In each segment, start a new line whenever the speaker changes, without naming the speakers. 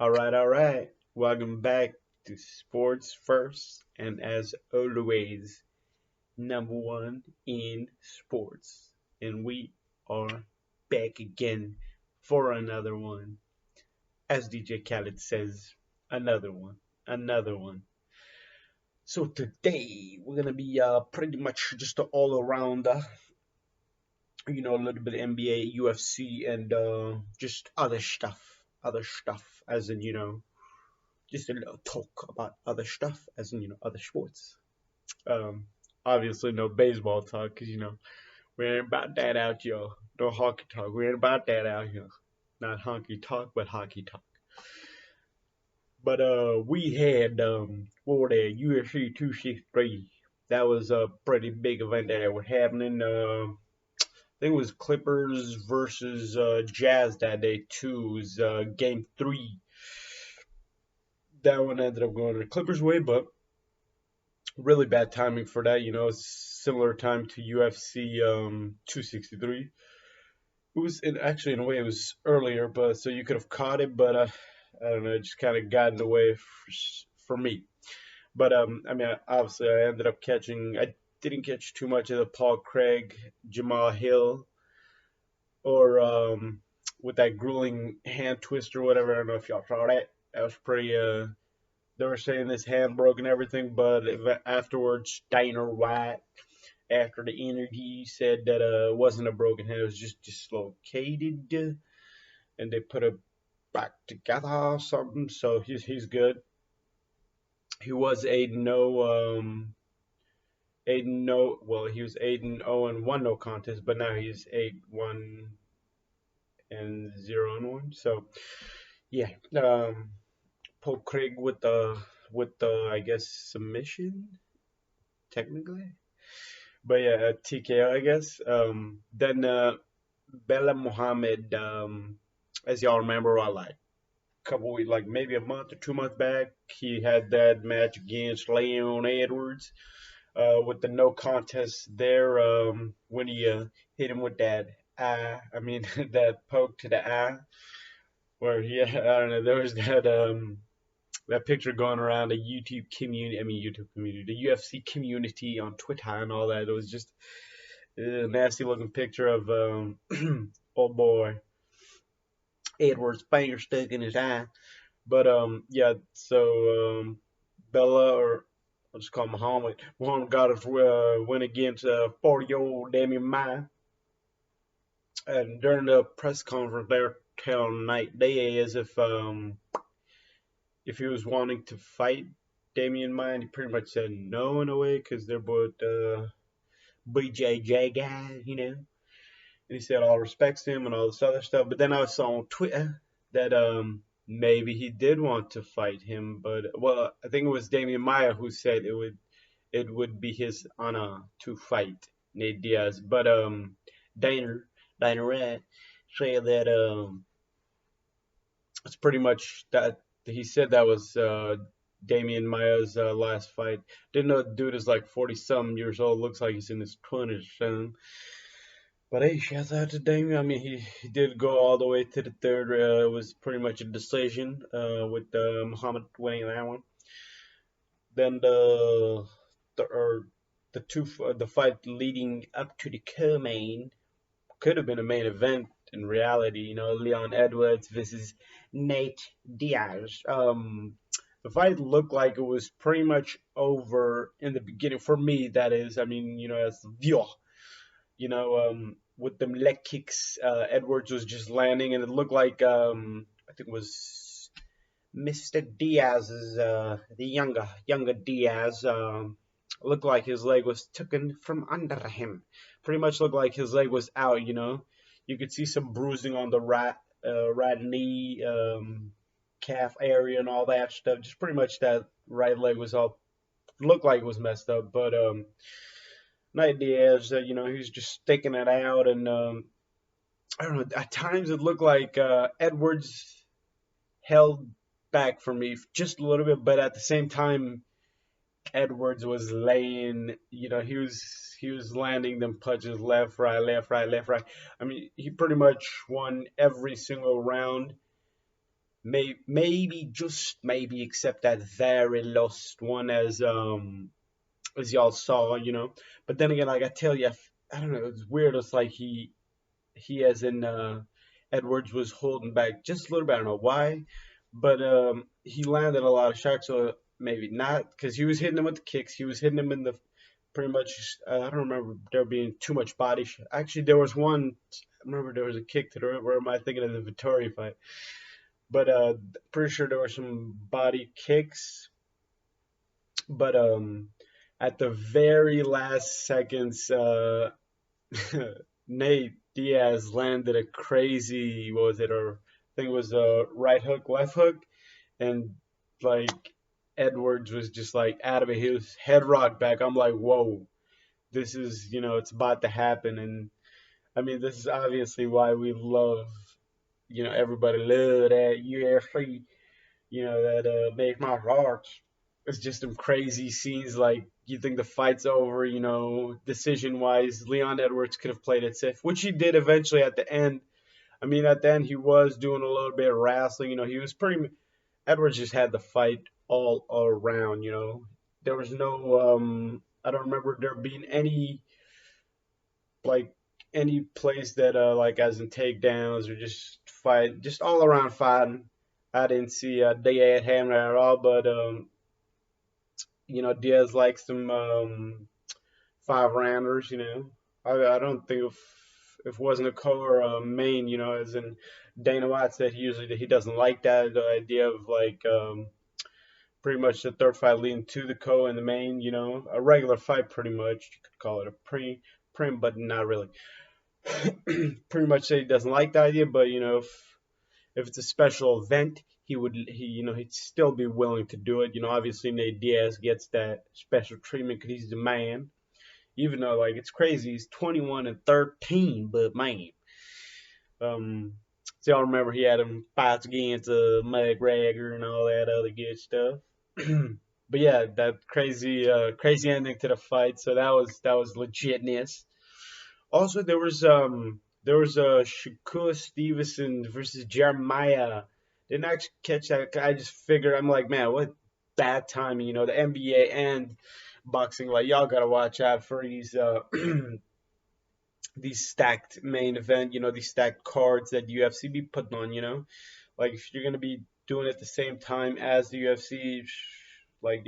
All right. Welcome back to Sports First, and as always, number one in sports. And we are back again for another one. As DJ Khaled says, another one, another one. So today we're gonna be pretty much just all around, a little bit of NBA, UFC, and just other stuff, as in just a little talk about other stuff, as in, other sports. Um, Obviously, no baseball talk, because, we ain't about that out here. No hockey talk. We ain't about that out here. Not honky talk, but hockey talk. But we had, what were they, UFC 263. That was a pretty big event that was happening. I think it was Clippers versus Jazz that day, too. It was game three. That one ended up going the Clippers' way, but really bad timing for that. Similar time to UFC 263. It was actually in a way it was earlier, but so you could have caught it, but I don't know, it just kind of got in the way for me. But I mean, obviously I ended up catching. I didn't catch too much of the Paul Craig, Jamal Hill, or with that grueling hand twist or whatever. I don't know if y'all saw that. That was pretty they were saying his hand broke and everything, but afterwards, Dana White, after the interview, said that it wasn't a broken hand, it was just dislocated, and they put it back together or something. So he's good. He was 8-0. Well, he was 8-0 and one no contest, but now he's 8-1 and 0-1. So yeah, Paul Craig with the I guess submission technically. But yeah, TKO, I guess. Then Bella Muhammad, as y'all remember, like a couple weeks, like maybe a month or 2 months back, he had that match against Leon Edwards, with the no contest there, when he hit him with that eye. I mean, that poke to the eye, where he, I don't know, there was that picture going around the YouTube community, the UFC community on Twitter and all that. It was just a nasty looking picture of old boy Edward's finger stuck in his eye. But yeah, so Bella, or I'll just call him Muhammad. Muhammad got his win against 40-year-old Damian Maya. And during the press conference, they were telling Night Diaz if he was wanting to fight Damian Maya, and he pretty much said no in a way, because they're both BJJ guys, And he said all respects to him and all this other stuff. But then I saw on Twitter that maybe he did want to fight him, but well, I think it was Damian Maya who said it would be his honor to fight Nate Diaz. But Dana Dana Red said that it's pretty much that he said that was Damian Maya's last fight. Didn't know the dude is like 40 some years old. Looks like he's in his 20s. But hey, shouts out to Damian. I mean, he did go all the way to the third. It was pretty much a decision, with Muhammad winning that one. Then the fight leading up to the co-main could have been a main event in reality. Leon Edwards versus Nate Diaz. The fight looked like it was pretty much over in the beginning for me. That is, I mean, as the viewer, with them leg kicks, Edwards was just landing, and it looked like, I think it was Mr. Diaz's, the younger Diaz, looked like his leg was taken from under him. Pretty much looked like his leg was out. You could see some bruising on the right knee, calf area, and all that stuff. Just pretty much that right leg was all looked like it was messed up, but Night Diaz, he was just sticking it out, and I don't know. At times it looked like Edwards held back for me just a little bit, but at the same time, Edwards was laying. He was landing them punches left, right, left, right, left, right. I mean, he pretty much won every single round. maybe just maybe, except that very last one, as y'all saw, But then again, like I tell you, I don't know. It's weird. It's like he as in Edwards was holding back just a little bit. I don't know why, but he landed a lot of shots. So maybe not, because he was hitting him with the kicks. He was hitting him in the pretty much. I don't remember there being too much body. Actually, there was one. I remember there was a kick to the rib. Where am I thinking of the Vittori fight? But pretty sure there were some body kicks. But at the very last seconds, Nate Diaz landed a crazy, what was it, or I think it was a right hook, left hook, and like Edwards was just like out of it. His head rocked back. I'm like, whoa, this is, it's about to happen. And I mean, this is obviously why we love, everybody love that UFC, that mixed martial arts. It's just some crazy scenes. Like you think the fight's over, decision wise. Leon Edwards could have played it safe, which he did eventually at the end. I mean, at the end he was doing a little bit of wrestling. He was pretty. Edwards just had the fight all around. There was no. I don't remember there being like any place that like as in takedowns or just fight, just all around fighting. I didn't see Diaz having at all, but Diaz likes some five rounders. I don't think if it wasn't a co or a main, as in Dana White said, he doesn't like that the idea of like pretty much the third fight leading to the co and the main. A regular fight, pretty much you could call it a prim, but not really. Pretty much say he doesn't like the idea, but if it's a special event, he'd still be willing to do it. Obviously Nate Diaz gets that special treatment because he's the man. Even though like it's crazy, he's 21-13, but man, um, so y'all remember he had him fights against McGregor and all that other good stuff. But yeah, that crazy ending to the fight. So that was legitness. Also, there was a Shakur Stevenson versus Jeremiah. Didn't actually catch that. I just figured I'm like, man, what bad timing. The NBA and boxing, like y'all gotta watch out for these these stacked main event. These stacked cards that UFC be putting on. Like if you're gonna be doing it at the same time as the UFC, like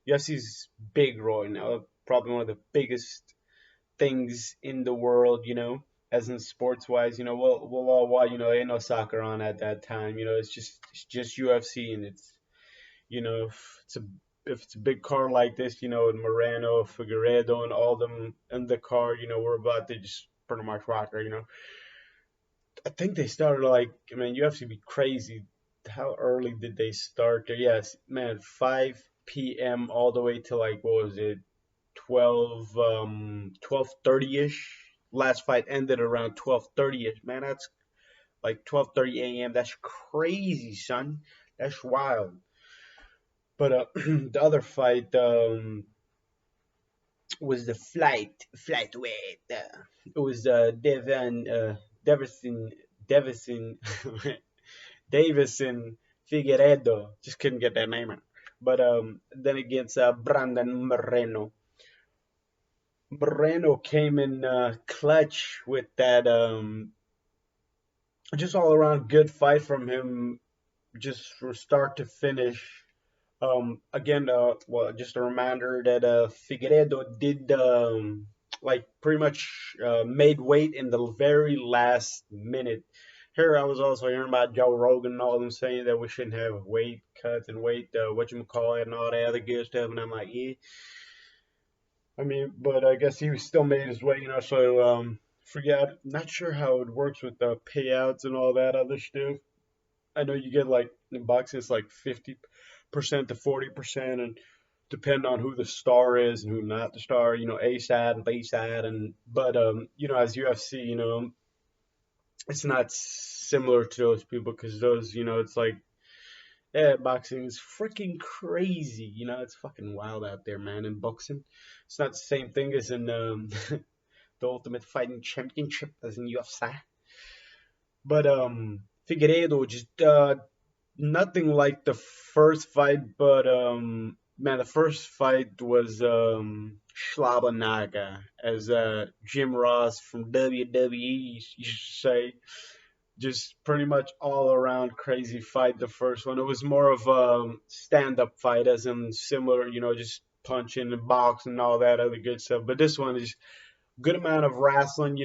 UFC's big right now. Probably one of the biggest things in the world, as in sports wise, we'll all watch, ain't no soccer on at that time, it's just UFC, and it's, if it's a big car like this, with Moreno, Figueredo, and all them in the car, we're about to just pretty much rock her, I think they started like, I mean, UFC be crazy. How early did they start there? Yes, man, 5 p.m. all the way to like, what was it, 12:30ish. Last fight ended around 12:30ish. Man, that's like 12:30 a.m. That's crazy, son. That's wild. But the other fight was the flight weight. It was Devison Davison Davison Figueredo. Just couldn't get that name out. But then against Brandon Moreno. Moreno came in clutch with that just all around good fight from him, just from start to finish. Again, well, just a reminder that Figueredo did like pretty much made weight in the very last minute. Here, I was also hearing about Joe Rogan and all them saying that we shouldn't have weight cuts and weight what you call it and all that other good stuff, and I'm like, yeah. I mean, but I guess he still made his way, So forget. Not sure how it works with the payouts and all that other stuff. I know you get like in boxing, it's like 50% to 40%, and depend on who the star is and who not the star. A side and B side, and but as UFC, it's not similar to those people because those, it's like. Yeah, boxing is freaking crazy. It's fucking wild out there, man. In boxing, it's not the same thing as in the Ultimate Fighting Championship as in UFC. But Figueiredo just Nothing like the first fight, but man, the first fight was Schlabanaga, as Jim Ross from WWE used to say. Just pretty much all around crazy fight. The first one, it was more of a stand up fight, as in similar, just punching and boxing and all that other good stuff. But this one is good amount of wrestling.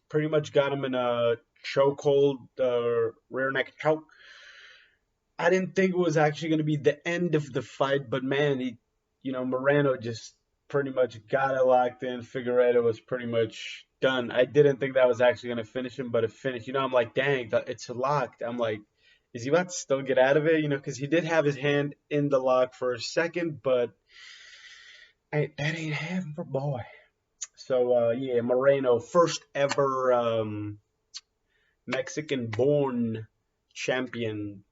Pretty much got him in a chokehold, rear neck choke. I didn't think it was actually going to be the end of the fight, but man, Moreno just pretty much got it locked in. Figueredo was pretty much done. I didn't think that was actually going to finish him, but it finished. I'm like, dang, it's locked. I'm like, is he about to still get out of it? Because he did have his hand in the lock for a second, but that ain't happening for boy. So yeah, Moreno, first ever Mexican-born champion.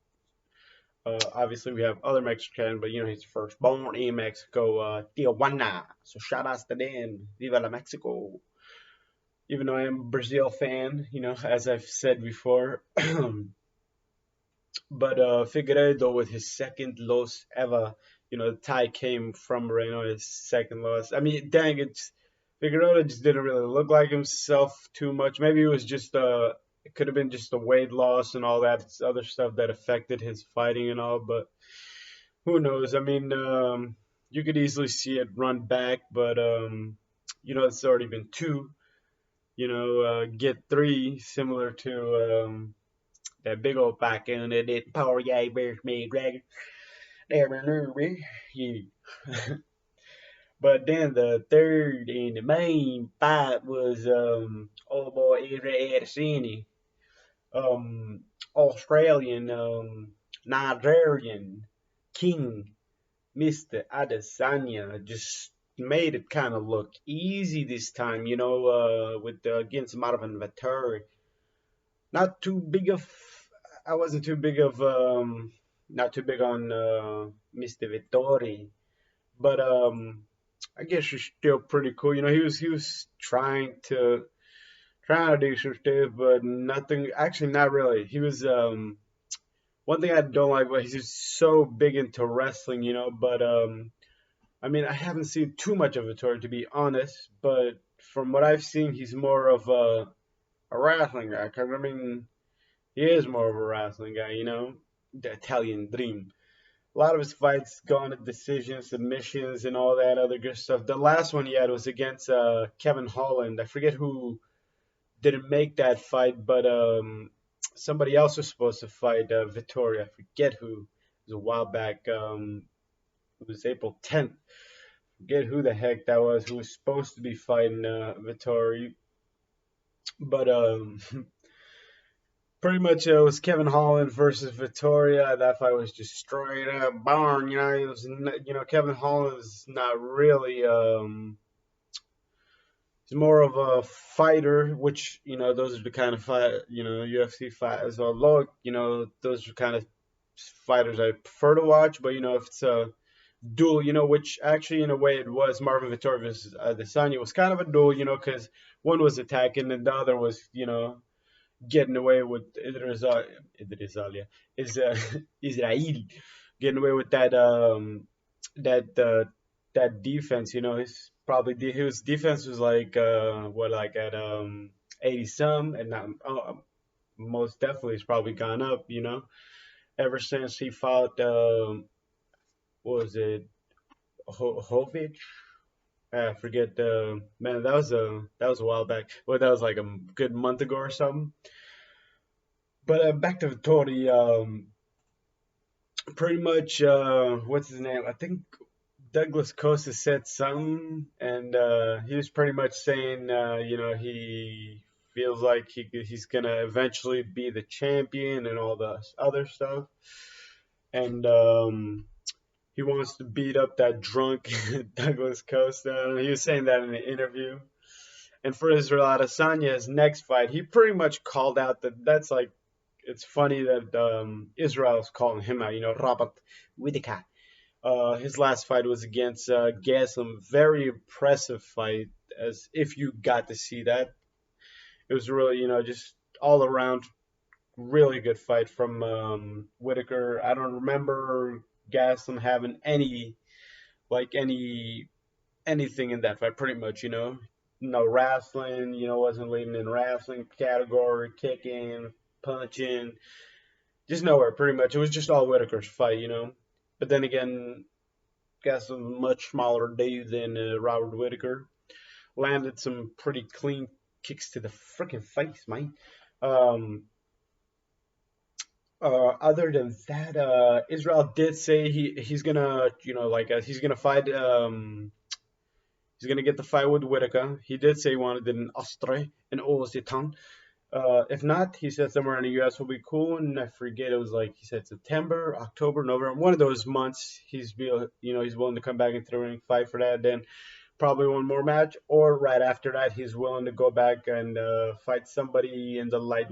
Obviously, we have other Mexican, but he's first born in Mexico, Tijuana. So shout outs to them. Viva la Mexico. Even though I am a Brazil fan, as I've said before. But Figueiredo with his second loss ever, the tie came from Moreno, his second loss. I mean, dang, Figueiredo just didn't really look like himself too much. Maybe it was just it could have been just a weight loss and all that other stuff that affected his fighting and all, but who knows? I mean, you could easily see it run back, but it's already been two. Get three, similar to that big old back end that did Power Yay Bears Me Dragon. Yeah. But then the third and the main fight was old boy Israel Adesanya, Australian, Nigerian King, Mr. Adesanya, just made it kind of look easy this time, with against Marvin Vettori. Not too big of, I wasn't too big of, not too big on Mr. Vettori, but I guess he's still pretty cool. He was trying to do some stuff, but nothing. Actually, not really. He was one thing I don't like, but he's just so big into wrestling, But I mean, I haven't seen too much of Vittori to be honest. But from what I've seen, he's more of a wrestling guy. 'Cause, I mean, he is more of a wrestling guy, the Italian Dream. A lot of his fights gone to decisions, submissions, and all that other good stuff. The last one he had was against Kevin Holland. I forget who didn't make that fight, but somebody else was supposed to fight Vittori. I forget who. It was a while back. It was April 10th. Forget who the heck that was. Who was supposed to be fighting Vittori, but pretty much it was Kevin Holland versus Vittoria. That fight was just straight up barn. It was Kevin Holland is not really he's more of a fighter, which those are the kind of fight UFC fighters. Although those are kind of fighters I prefer to watch, but if it's a duel, which actually in a way it was Marvin Vettori versus Adesanya was kind of a duel, because one was attacking and the other was getting away with is Israel getting away with that that defense. His probably his defense was like what like at 80 some, and now most definitely it's probably gone up. Ever since he fought what was it Hovich? I forget the man. That was a while back. Well, that was like a good month ago or something. But back to Vittori. Pretty much. What's his name? I think Douglas Costa said something, and he was pretty much saying, he feels like he's gonna eventually be the champion and all the other stuff, and he wants to beat up that drunk Douglas Costa. He was saying that in an interview. And for Israel Adesanya's next fight, he pretty much called out that's like it's funny that Israel's calling him out. Robert Whittaker. His last fight was against Gaslam. Very impressive fight, as if you got to see that. It was really, just all around really good fight from Whitaker. I don't remember Gaslam having any anything in that fight, pretty much, No wrestling, wasn't leading in wrestling category, kicking, punching, just nowhere, pretty much. It was just all Whitaker's fight. But then again, Gaslam much smaller dude than Robert Whitaker. Landed some pretty clean kicks to the freaking face, man. Um, Other than that, Israel did say he's gonna, he's gonna fight. He's gonna get the fight with Whitaker. He did say he wanted it in Austria in Ositan. If not, he said somewhere in the U.S. will be cool. And I forget, it was like he said September, October, November, one of those months. He's willing to come back into the ring, fight for that. Then probably one more match, or right after that, he's willing to go back and fight somebody in the light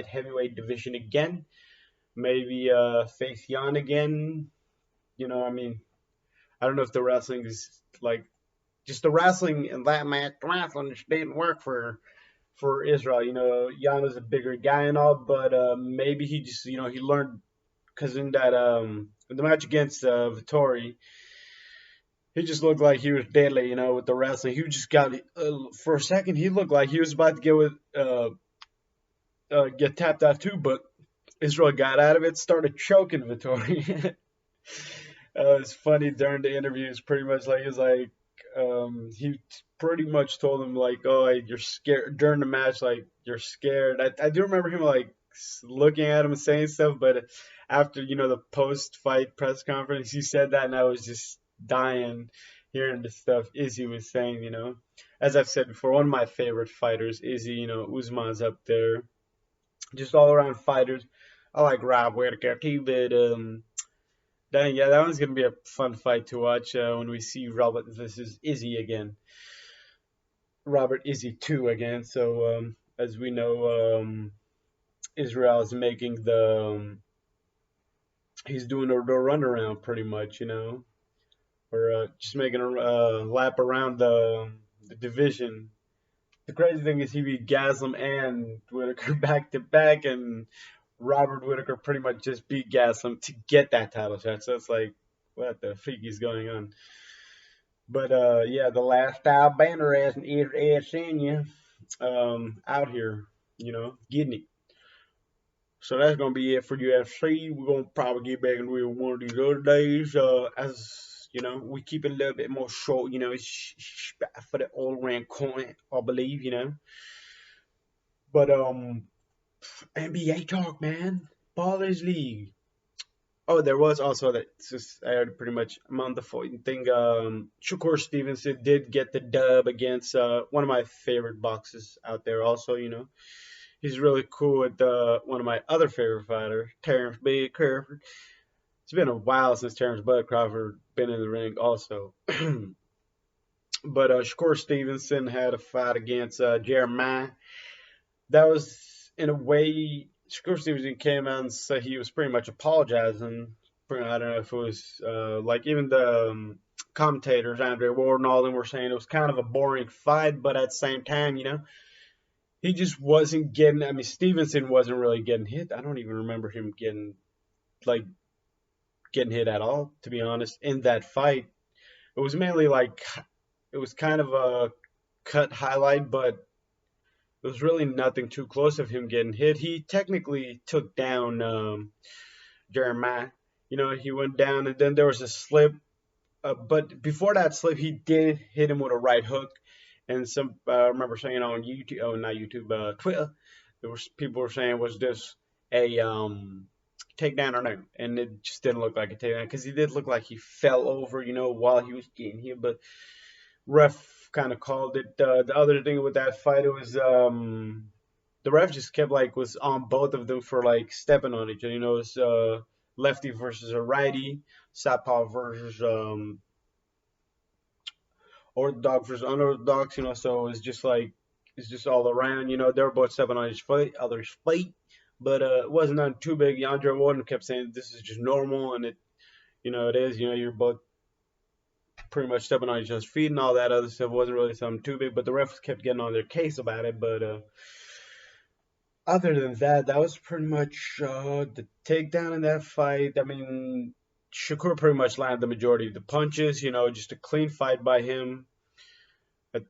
heavyweight division again. Maybe face Jan again. I mean, I don't know if the wrestling is like just the wrestling in that match. The wrestling just didn't work for Israel. Jan is a bigger guy and all, but maybe he just he learned because in that in the match against Vittori, he just looked like he was deadly, with the wrestling. He just got for a second. He looked like he was about to get tapped out too, but Israel got out of it, started choking Vittori. It's funny during the interviews. Pretty much like he's like, he pretty much told him like, "Oh, you're scared." During the match, like you're scared. I do remember him like looking at him and saying stuff, but after the post fight press conference, he said that, and I was just dying hearing the stuff Izzy was saying. As I've said before, one of my favorite fighters, Izzy. Usman's up there. Just all around fighters. I like Rob Whitaker too, but then yeah, that one's gonna be a fun fight to watch when we see Robert versus Izzy again. Robert Izzy 2 again. So as we know, Israel is making he's doing the runaround pretty much, or just making a lap around the division. The crazy thing is he beat Gaslam and Whitaker back to back, and Robert Whitaker pretty much just beat Gaslam to get that title shot. So it's like, what the freak is going on? But yeah, the lifestyle banner as Senior out here, getting it. So that's gonna be it for UFC. We're gonna probably get back into it one of these other days. As we keep it a little bit more short. It's for the all round coin, I believe. But NBA talk, man. Ballers League. Oh, there was also that. It's just I heard pretty much I'm on the phone thing. Shakur Stevenson did get the dub against one of my favorite boxers out there. Also, he's really cool with one of my other favorite fighters, Terrence B. Crawford. It's been a while since Terrence Bud Crawford been in the ring, also. But Shakur Stevenson had a fight against Jeremiah. That was in a way. Shakur Stevenson came out and said he was pretty much apologizing. I don't know if it was like even the commentators, Andre Ward and all them were saying it was kind of a boring fight, but at the same time, he just wasn't getting. I mean, Stevenson wasn't really getting hit. I don't even remember him like getting hit at all, to be honest. In that fight, it was mainly like it was kind of a cut highlight, but it was really nothing too close of him getting hit. He technically took down Jeremiah. He went down, and then there was a slip. But before that slip, he did hit him with a right hook. And some I remember saying on YouTube, oh not YouTube, Twitter, there was people were saying was this a takedown or no? And it just didn't look like a takedown because he did look like he fell over, while he was getting hit. But ref kind of called it. The other thing with that fight, it was the ref just kept like was on both of them for like stepping on each other. It's lefty versus a righty, southpaw versus orthodox versus unorthodox. So it's just all around. They were both stepping on each foot, other's feet, but it wasn't nothing too big. Andre Warden kept saying this is just normal, and it is. You're both pretty much stepping on each other's feet and all that other stuff. It wasn't really something too big, but the refs kept getting on their case about it. But Other than that, that was pretty much the takedown in that fight. I mean, Shakur pretty much landed the majority of the punches. Just a clean fight by him. But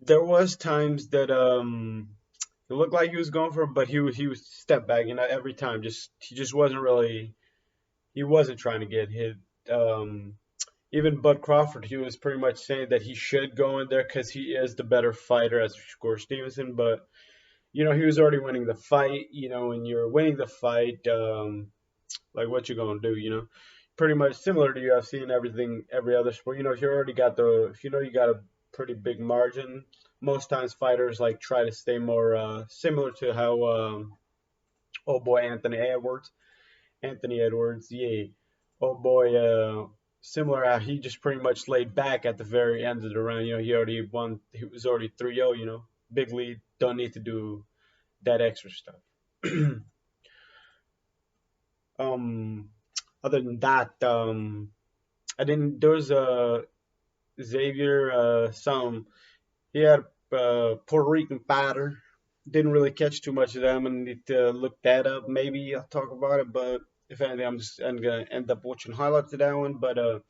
there was times that it looked like he was going for it, but he was step back. Every time. Just he just wasn't really. He wasn't trying to get hit. Um, Even Bud Crawford, he was pretty much saying that he should go in there because he is the better fighter as Shakur Stevenson. But he was already winning the fight. When you're winning the fight, like what you gonna do? Pretty much similar to UFC and everything, every other sport. If you already got if you got a pretty big margin, most times fighters like try to stay more similar to how oh boy Anthony Edwards, yeah, oh boy, similar how he just pretty much laid back at the very end of the round. He already won. He was already 3-0. Big lead. Don't need to do that extra stuff. um, Other than that, I didn't. There was a Xavier, some he had a Puerto Rican fighter. Didn't really catch too much of them, and need to look that up. Maybe I'll talk about it, but if anything, I'm gonna end up watching highlights of that one. But a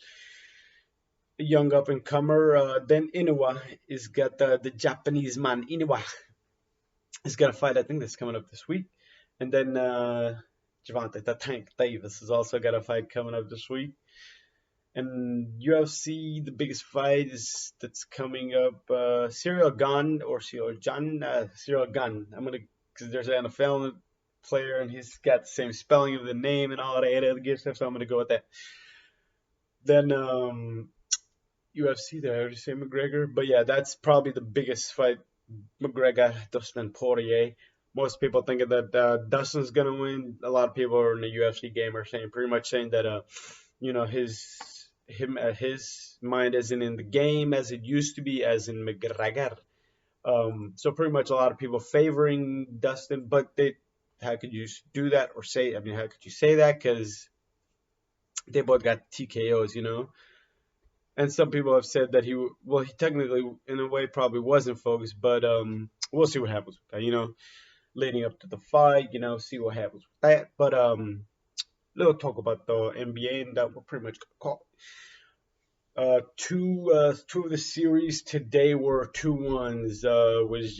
young up and comer, then Inoue is got the Japanese man Inoue is gonna fight. I think that's coming up this week, and then Javante the Tank Davis has also got a fight coming up this week. And UFC, the biggest fight is that's coming up. Cyril Gunn or Cyril Gun, Cyril Gunn. I'm gonna because there's an NFL player and he's got the same spelling of the name and all that other good stuff. So I'm gonna go with that. Then UFC, there I already say McGregor, but yeah, that's probably the biggest fight. McGregor, Dustin Poirier. Most people thinking that Dustin's gonna win. A lot of people are in the UFC game are saying pretty much saying that his mind isn't in the game as it used to be, as in McGregor. So pretty much a lot of people favoring Dustin, but how could you do that or say? I mean, how could you say that? Because they both got TKOs. And some people have said that he technically, in a way, probably wasn't focused, but we'll see what happens with that. Leading up to the fight, see what happens with that. But little talk about the NBA, and that we're pretty much gonna call. Two of the series today were 2-1s. Was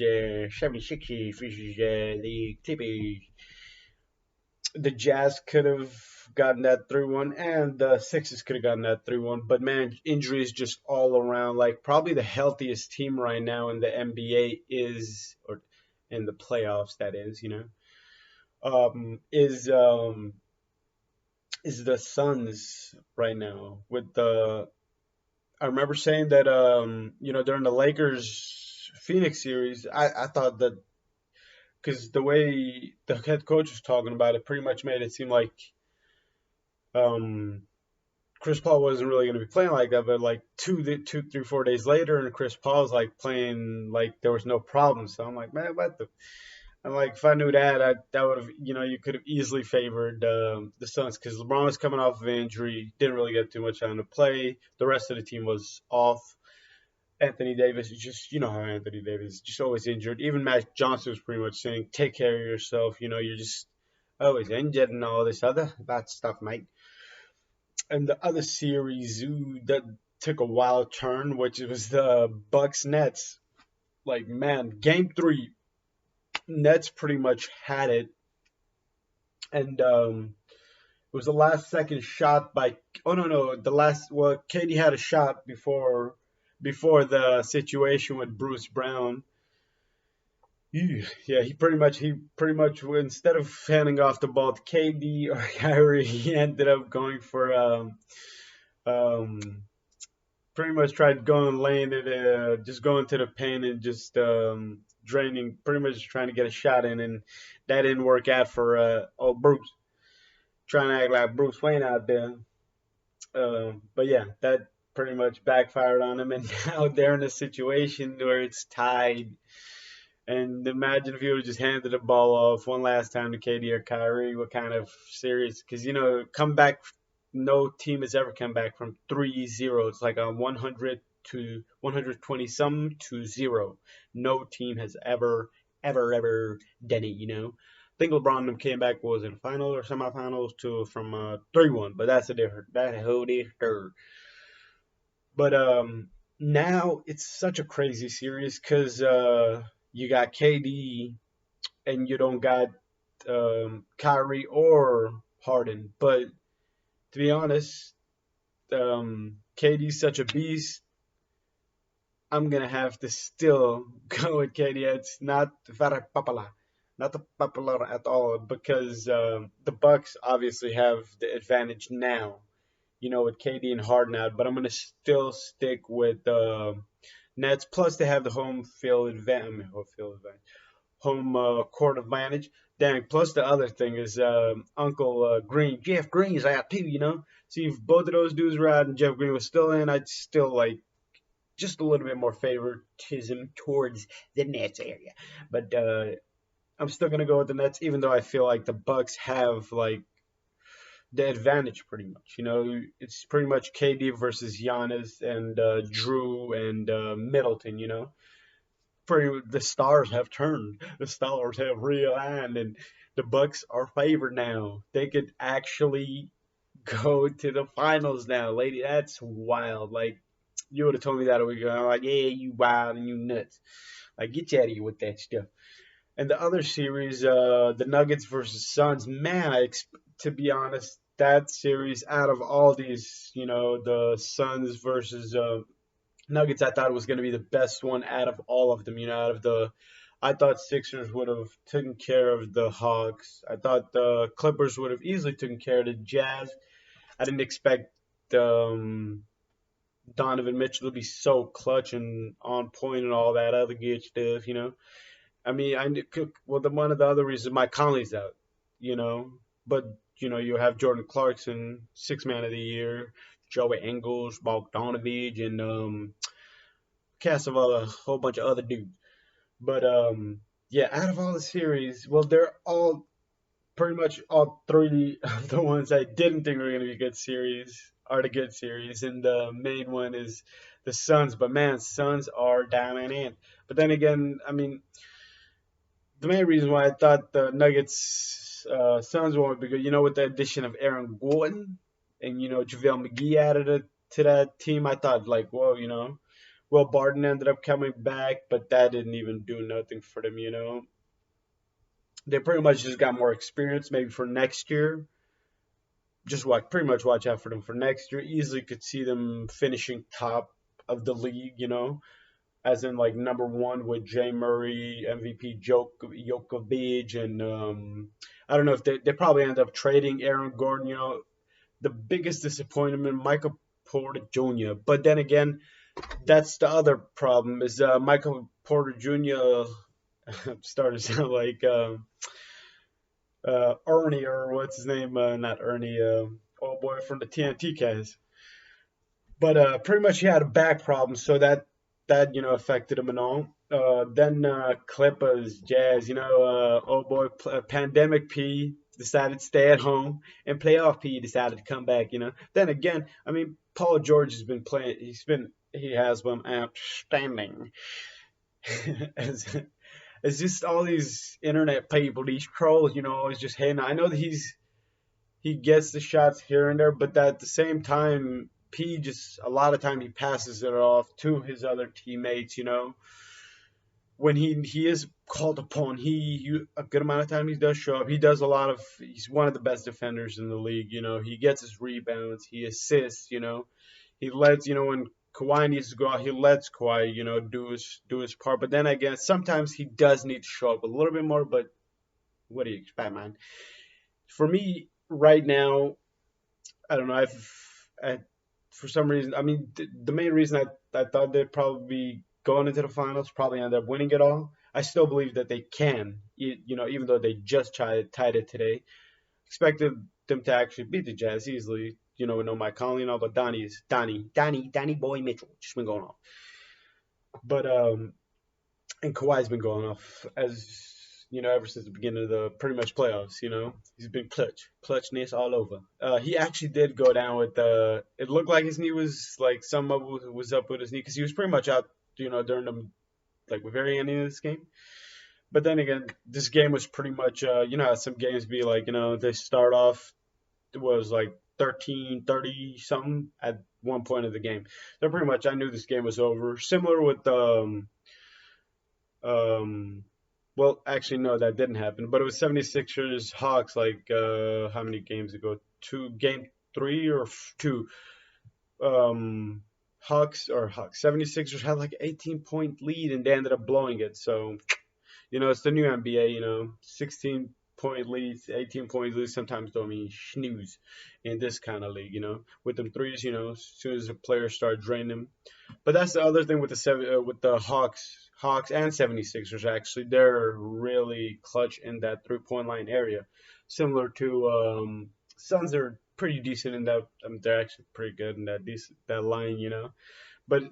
76 versus the Clippers. The Jazz could have gotten that 3-1, and the Sixers could have gotten that 3-1. But man, injuries just all around. Like probably the healthiest team right now in the NBA is, or in the playoffs, that is, um, is um, is the Suns right now with the I remember saying that during the Lakers Phoenix series, I thought that because the way the head coach was talking about it, pretty much made it seem like um, Chris Paul wasn't really going to be playing like that. But like 3, 4 days later, and Chris Paul's like playing like there was no problem. So I'm like, man, what the? I'm like, if I knew that, that would have, you could have easily favored the Suns because LeBron was coming off of injury, didn't really get too much time to play. The rest of the team was off. Anthony Davis is just, how Anthony Davis is just always injured. Even Matt Johnson was pretty much saying, take care of yourself. You're just always injured and all this other bad stuff, mate. And the other series that took a wild turn, which was the Bucks Nets. Like, man, game 3, Nets pretty much had it. And it was the last second shot by. Oh no, the last. Well, Katie had a shot before the situation with Bruce Brown. Yeah, he pretty much instead of handing off the ball to KD or Kyrie, he ended up going for um pretty much tried going laying it just going to the paint and just draining, pretty much trying to get a shot in, and that didn't work out for old Bruce, trying to act like Bruce Wayne out there. But yeah, that pretty much backfired on him, and now they're in a situation where it's tied. And imagine if he would just handed the ball off one last time to KD or Kyrie, what kind of serious? Because come back. No team has ever come back from 3-0. It's like a 100 to 120 some to 0. No team has ever ever done it. I think LeBron and them came back was in finals or semifinals to from 3-1, but that's a whole different story. But now it's such a crazy series because you got KD and you don't got Kyrie or Harden. But to be honest, KD's such a beast. I'm gonna have to still go with KD. It's not very popular, not popular at all because the Bucks obviously have the advantage now. With KD and Harden out, but I'm gonna still stick with Nets. Plus, they have the home field advantage, home court advantage. Dang. Plus, the other thing is Uncle Green, Jeff Green's out too. See, if both of those dudes were out and Jeff Green was still in, I'd still like just a little bit more favoritism towards the Nets area. But I'm still gonna go with the Nets, even though I feel like the Bucks have like the advantage pretty much. It's pretty much KD versus Giannis and Drew and Middleton. The stars have turned, the stars have realigned, and the Bucks are favored now. They could actually go to the finals now, lady. That's wild. Like you would have told me that a week ago. I'm like, yeah, you wild and you nuts. Like get you out of here with that stuff. And the other series, the Nuggets versus Suns, man, to be honest, that series out of all these, the Suns versus Nuggets, I thought was going to be the best one out of all of them. I thought Sixers would have taken care of the Hawks. I thought the Clippers would have easily taken care of the Jazz. I didn't expect Donovan Mitchell to be so clutch and on point and all that other good stuff. I mean, one of the other reasons Mike Conley's out, you know, but you have Jordan Clarkson, six man of the year, Joey Ingles, Bogdanovich, and cast of a whole bunch of other dudes. But yeah, out of all the series, well, they're all pretty much all three of the ones I didn't think were going to be good series are the good series, and the main one is the Suns. But man, Suns are dominant. But then again, I mean, the main reason why I thought the Nuggets Suns won't be good, with the addition of Aaron Gordon and JaVale McGee added to that team, I thought like, whoa, Will Barton ended up coming back, but that didn't even do nothing for them. They pretty much just got more experience, maybe for next year. Just pretty much watch out for them for next year. Easily could see them finishing top of the league. As in like number one with Jay Murray, MVP Jokovic, and I don't know if they probably end up trading Aaron Gordon. The biggest disappointment, Michael Porter Jr. But then again, that's the other problem is Michael Porter Jr. started to sound like Ernie or what's his name? Not Ernie. Old boy from the TNT cast. But pretty much he had a back problem, so that affected him and all. Then Clippers, Jazz, oh boy, Pandemic P decided to stay at home, and Playoff P decided to come back. Then again, I mean, Paul George has been playing. He has been outstanding. As it's just all these internet people, these trolls, always just hating. I know that he gets the shots here and there, but at the same time, P just a lot of time he passes it off to his other teammates. When he is called upon, he a good amount of time he does show up. He does a lot of. He's one of the best defenders in the league. He gets his rebounds, he assists. He lets when Kawhi needs to go out, he lets Kawhi do his part. But then again, sometimes he does need to show up a little bit more. But what do you expect, man? For me, right now, I don't know. For some reason, I mean, the main reason I thought they'd probably be going into the finals, probably end up winning it all. I still believe that they can, even though they just tied it today. Expected them to actually beat the Jazz easily, with no Mike Conley and all, but Donnie Boy Mitchell just been going off. But and Kawhi's been going off as ever since the beginning of the pretty much playoffs. He's been clutchness all over. He actually did go down with it looked like his knee was like some of was up with his knee because he was pretty much out, during the like the very end of this game. But then again, this game was pretty much, how some games be like, they start off, it was like 13-30 something at one point of the game. So pretty much I knew this game was over. Similar with um well, actually no, that didn't happen. But it was 76ers Hawks like how many games ago? Game 3 or 2. Um Hawks 76ers had like 18-point lead and they ended up blowing it. So it's the new NBA, 16-point leads, 18-point leads sometimes don't mean snooze in this kind of league, with them threes, as soon as the players start draining them. But that's the other thing with the Hawks and 76ers actually. They're really clutch in that three-point line area. Similar to Suns are pretty decent in that. They're actually pretty good in that line, but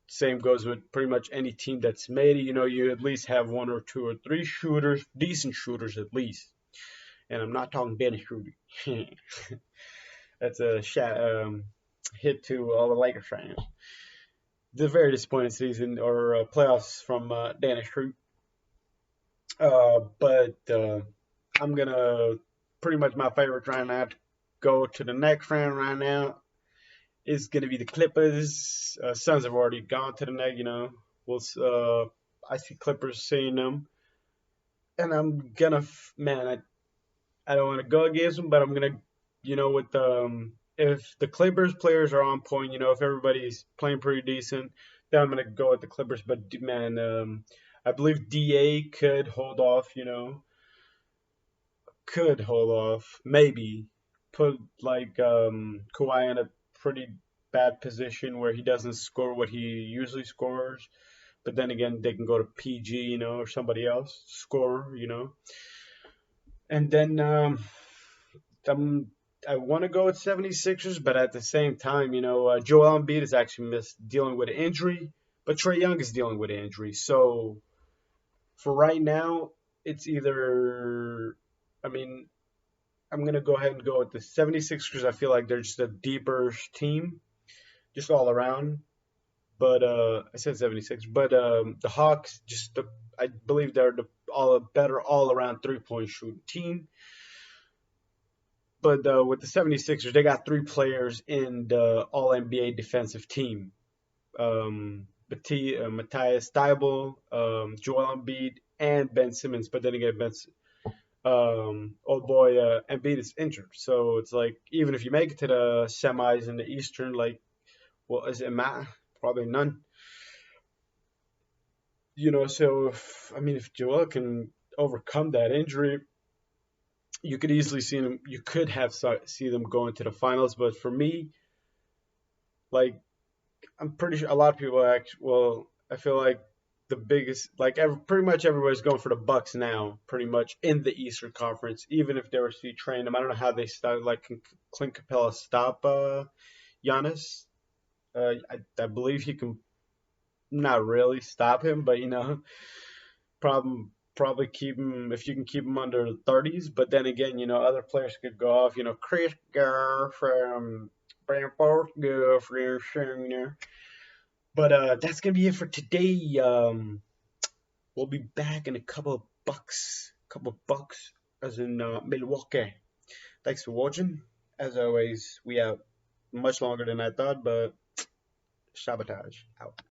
same goes with pretty much any team that's made it. You at least have one or two or three shooters, decent shooters at least. And I'm not talking Dennis Schroeder. That's a hit to all the Lakers fans. The very disappointing season or playoffs from Dennis Schroeder. But I'm gonna pretty much my favorite right now to go to the next round right now is going to be the Clippers. Suns have already gone to the net, We'll, I see Clippers seeing them. And I'm going to, man, I don't want to go against them, but I'm going to, with if the Clippers players are on point, if everybody's playing pretty decent, then I'm going to go with the Clippers. But, man, I believe DA could hold off, maybe put like Kawhi in a pretty bad position where he doesn't score what he usually scores. But then again, they can go to PG, or somebody else score, And then um, I want to go with 76ers, but at the same time, Joel Embiid is actually dealing with an injury, but Trey Young is dealing with an injury. So for right now, it's either, I mean, I'm going to go ahead and go with the 76ers. I feel like they're just a deeper team, just all around. But I said 76, but the Hawks, I believe they're the all better all around 3-point shooting team. But with the 76ers, they got three players in the All NBA defensive team. Matthias Thybulle, Joel Embiid, and Ben Simmons. But then again, old boy Embiid is injured. So it's like even if you make it to the semis in the Eastern, like, well, is it matter? Probably none. So if Joel can overcome that injury, you could easily see them. You could see them going to the finals. But for me, like I'm pretty sure a lot of people actually. Well, I feel like the biggest, like pretty much everybody's going for the Bucks now, pretty much in the Eastern Conference. Even if they were to train them, I don't know how they started. Like, can Clint Capella stop Giannis? I believe he can not really stop him, but probably keep him if you can keep him under the 30s. But then again, other players could go off. Chris Gar from Brantford, go for your. But that's gonna be it for today. We'll be back in a couple bucks, as in Milwaukee. Thanks for watching. As always, we out much longer than I thought, but sabotage out.